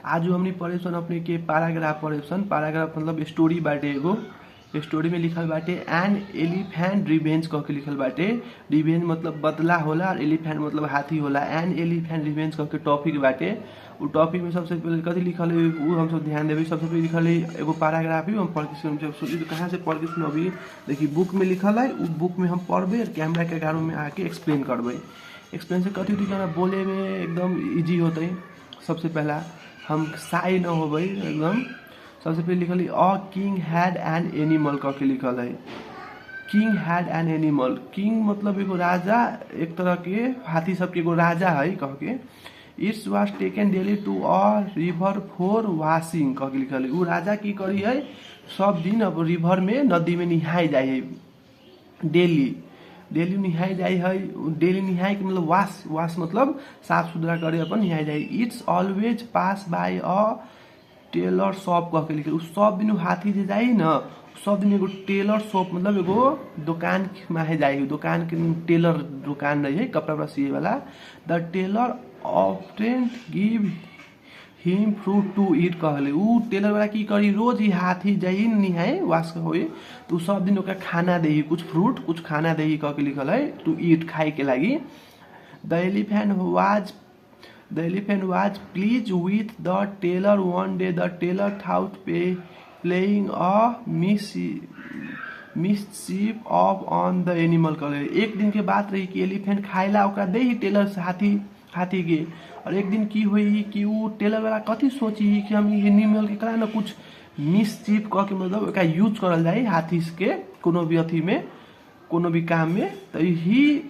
आज हमनी पढ़े सन अपने के पैराग्राफ पढ़े सन। पैराग्राफ मतलब स्टोरी बाटे एगो। स्टोरी में लिखल बाटे एन एलिफेंट रिवेंज कह के लिखल बाटे। रिवेंज मतलब बदला होला और एलिफेंट मतलब हाथी होला। एन एलिफेंट रिवेंज कह के टॉपिक बाटे। उ टॉपिक में सबसे पहले कथी लिखल है वो हम सब ध्यान देवे। सबसे पहले लिखल है एगो पैराग्राफ ही हम पढ़ के सोची तो कहाँ से पढ़ के सुनबी। देखिए बुक में लिखल है, उ बुक में हम पढ़बे और कैमरा के आगे में आके एक्सप्लेन करबे। एक्सप्लेन से कथी होती बोले में एकदम इजी होते। सबसे पहला हम साई न होबे एकदम। सबसे पहले लिखल है a king had an animal कह के लिखल है। King had an animal. King मतलब एगो राजा, एक तरह के हाथी सबके एगो राजा है कह के। It's was taken daily to a river for washing कह के लिखल है। उ राजा की करी है सब दिन अब रिवर में नदी में निहाय जाए है। डेली डेली निहाय जाए है। डेली निहाय के मतलब वाश मतलब साफ सुथरा करे अपन निहाय जाए। It's always pass by a tailor shop कह के लिखल। सब दिन हाथी जे जाई न सब दिन एगो टेलर शॉप मतलब एगो दुकान में जाए। दुकान के टेलर दुकान रही है कपड़ा वपड़ा सिए वाला। The tailor often give him fruit to eat कहले। उ टेलर वाला की करी रोज ही हाथी जाई निहाय वाश होई तो सब दिन ओकरा खाना देही, कुछ फ्रूट कुछ खाना देही कह के लिखल है टू ईट खाए के लागी। The elephant was pleased with the tailor. One day the tailor thought playing a mischief of on the animal कहले। एक दिन के बात रही कि एलिफेंट खाइला ओकरा दे ही टेलर से हाथी के। और एक दिन की हुई कि वो टेलर वाला कथी सोची कि हम एनिमल के करा ना कुछ मिसचीफ कह के मतलब ओकरा यूज करल जाए हाथी के कोनो भी अथी में कोनो भी काम में। तो ही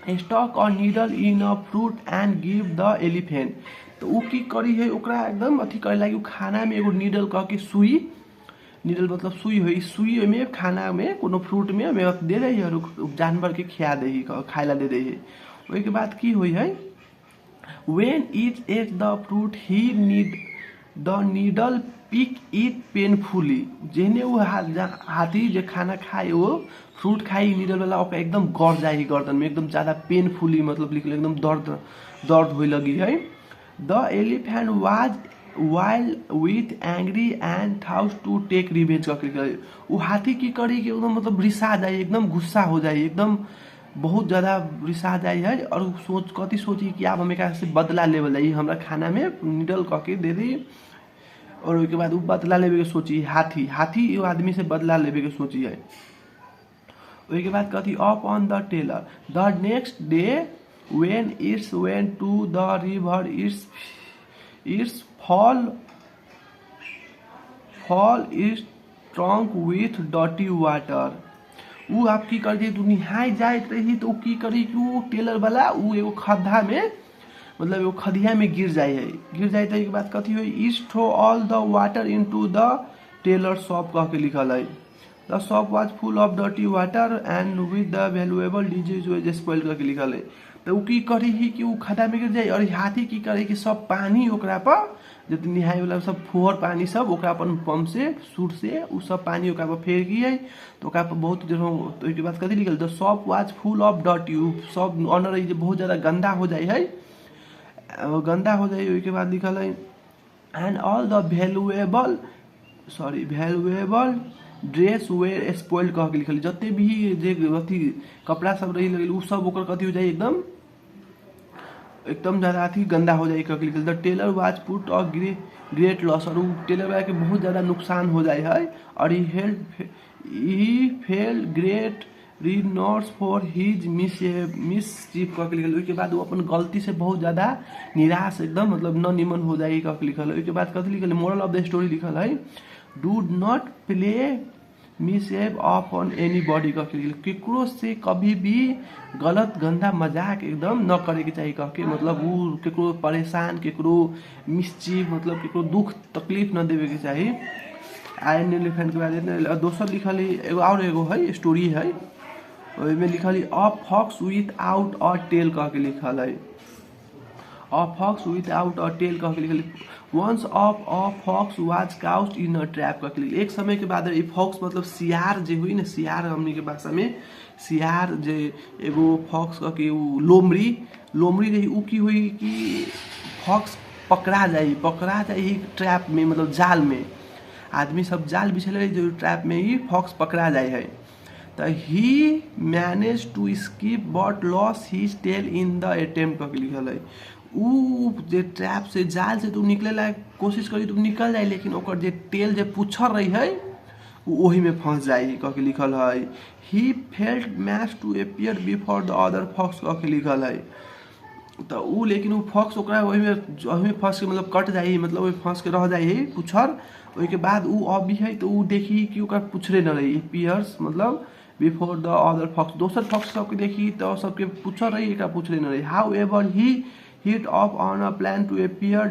स्टॉक और needle in a fruit and give the elephant. तो उ की करी है ओकरा एकदम अथी करे लागी खाना में एगो नीडल कह के सुई, नीडल मतलब सुई हुई, सुई में खाना में कोनो फ्रूट में दे रही है और जानवर के खिया दे ही खाइला दे रही है। वही के बाद की हुई है when it ate the fruit he need the needle pick it painfully। जेने वो हाथी जे खाना खाए वो फ्रूट खाई नीडल वाला ओकरा एकदम गड़ जाए गर्दन में एकदम ज्यादा पेनफुली मतलब लिखल एकदम दर्द होए लगी है। The elephant was wild with angry and thought to take revenge करके। वो हाथी की करी कि एकदम मतलब रिसा जाए एकदम गुस्सा हो जाए एकदम बहुत ज्यादा रिसा जाए है। और कथी सोची कि आप हमें से बदला लेवल जाइए हमरा खाना में नीडल कह के दे दी। और उसके बाद वो बदला लेवे के सोची हाथी एगो आदमी से बदला लेवे के सोची है। उसके बाद कथी up on the tailor the next day when it's went to the river it's fall is trunk with dirty water. उ आप की कर दी निहाय जाए रही तो की करी कि वो टेलर वाला उ एगो खड्डा में मतलब एगो खदिया में गिर जाए तो एक बात कथी हुई is throw all the water into the tailor shop कह के लिखल है। The shop was full of dirty water and with the valuable disease was spoil कह के लिखल है। तो उ की करी ही कि उ खड्डा में गिर जाए और हाथी की करे कि सब पानी ओकरा पर जितनी निहाय वाला सब फुहर पानी सब ओकरा अपन पंप से सूट से उ सब पानी ओकरा पर फेर गई है। तो ओकरा पर बहुत तो एक बात कथी लिखल the shop was full of dirty. सब ऑनर है बहुत ज्यादा गंदा हो जाए है उसके बाद लिखल है and all the valuable dress were spoiled कह के लिखल। जते भी जे अथी कपड़ा सब रही लगे उ सब ओकर कथी हो जाए एकदम ज्यादा अथी गंदा हो जाए कह के लिखल। The tailor was put a great loss. और टेलर वाला के बहुत ज्यादा नुकसान हो जाए है। और he felt great remorse for his mischief कह के लिखल। उसके बाद वो अपन गलती से बहुत ज्यादा निराश एकदम मतलब न निमन हो जाए कह के लिखल। उसके बाद कथी लिखल मोरल ऑफ द स्टोरी लिखल है do not play misbehave of on any body कह के लिखल। केकरो से कभी भी गलत गंदा मजाक एकदम न करे के चाहिए कह के मतलब वो केकरो परेशान केकरो मिसचीफ मतलब केकरो दुख तकलीफ न देवे के चाहिए। आयरन एलिफेंट के बाद दोसर लिखल एगो है स्टोरी है में लिखल है a fox without a tail कह के लिखल है। A fox without a tail कह के लिखल। Once of a fox was caught in a trap कह के लिखल। एक समय के बाद ये फॉक्स मतलब सियार जे हुई ना सियार हमनी के भाषा में सियार जे एगो फॉक्स कह के लोमड़ी रही उ की हुई कि फॉक्स पकड़ा जाई ट्रैप में, मतलब जाल में। आदमी सब जाल बिछले रही जो ट्रैप में ही फॉक्स पकड़ा जाए है। तो he manage to escape but lost his tail in the attempt करके लिखल है। उ जे ट्रैप से जाल से तू निकले ला कोशिश करी तू निकल जाए, लेकिन ओकर जे टेल जे पुछर रही है वही में फंस जाए करके लिखल है। He felt match to appear before the other fox करके लिखल है। तो उ लेकिन उ फॉक्स ओकरा वही में फंस के मतलब कट जाए, मतलब वही फंस के रह जाए पुछर। वही के बाद उ अब भी है तो उ देखी कि ओकरा पुछरे न रही, पियर्स मतलब बिफोर द अदर फॉक्स, दोसर फॉक्स सबके देखी तो सबके पूछल रही, एकरा पूछले न रही। However he hit off on a plan to appear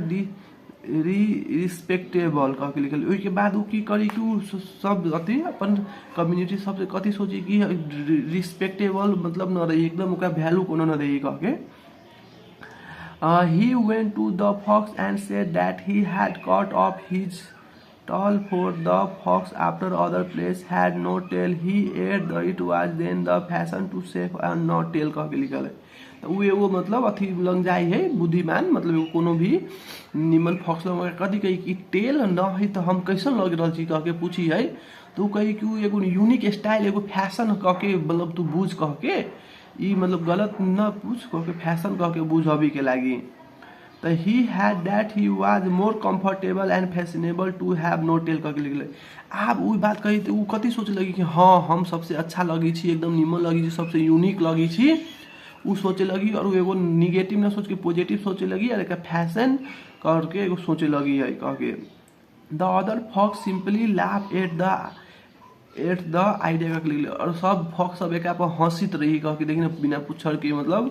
respectable कह के लिखल। ओहि के बाद उ की करी कि उ सब अथी अपन कम्युनिटी सबसे कथी सोची कि रिस्पेक्टेबल मतलब न रही, एकदम ओकरा वैल्यू कोनो न रही कह के। He went to the fox and said that he had cut off his tail, for the fox after other place had no tail. He ate the it was then the fashion to save and not tail कह के लिखल है। तो उ एगो मतलब अथी लग जाए है बुद्धिमान, मतलब एगो कोनो भी निमन फॉक्स लग कथी कही कि टेल न है तो हम कैसन लग रहा छी कह के पूछी है। तो उ कही कि उ एगो यूनिक स्टाइल एगो फैशन कह के मतलब तू बूझ कह के, ई मतलब गलत न पूछ कह के फैशन कह के बुझाबी के लागी। तो he had that he was more comfortable and fashionable to have no tail कह के लिखले। आब उ बात कही तो उ कथी सोचे लगी कि हाँ हम सबसे अच्छा लगी छी, एकदम निमन लगी छी, सबसे यूनिक लगी छी, उ सोचे लगी। और एगो निगेटिव ना सोच के पॉजिटिव सोचे लगी, और एक फैशन करके एगो सोचे लगी है कह के। The other fox simply laugh at the idea कह लिखले। और सब फॉक्स सब एक पर हंसित रही कह के, देखिए बिना पूछर के मतलब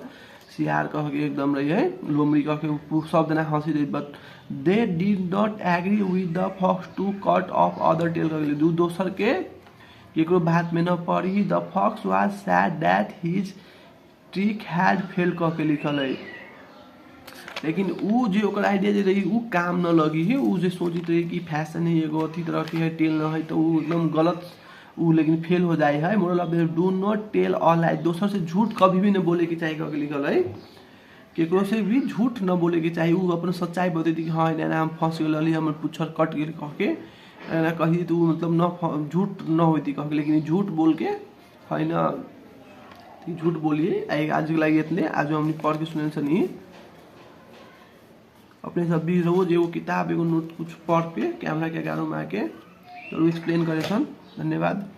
सियार कह के एकदम रही है, लोमड़ी कह के सब जना हंसी रही। But they did not agree with the fox to cut off other tail कह के, दोसर के केकरो बात में न पड़ी। The fox was sad that his trick had fail कह के लिखल है। लेकिन उ जे ओकर आइडिया जे रही उ काम न लगी है, उ जे सोचित रही कि फैशन है एगो अथी तरह के है, टेल न है तो उ एकदम गलत उ लेकिन फेल हो जाए है। Moral of do not tell all lie, दोसर से झूठ कभी भी न बोले के चाहिए कह के लिखल है। केकरो से भी झूठ न बोले के चाहिए, उ अपन सच्चाई बतेती कि हाँ एना हम फंस गेल, हमर पुछर कट गेल कह के एना कही तो मतलब न झूठ न होती कह के, लेकिन झूठ बोल के है ना झूठ बोलिए। आज के लगे इतने, आज हमने पढ़ के सुने सनी अपने सब भी रोज एगो किताब एगो नोट कुछ पढ़ के कैमरा के आगे में आके जरूर एक्सप्लेन करे सन। धन्यवाद।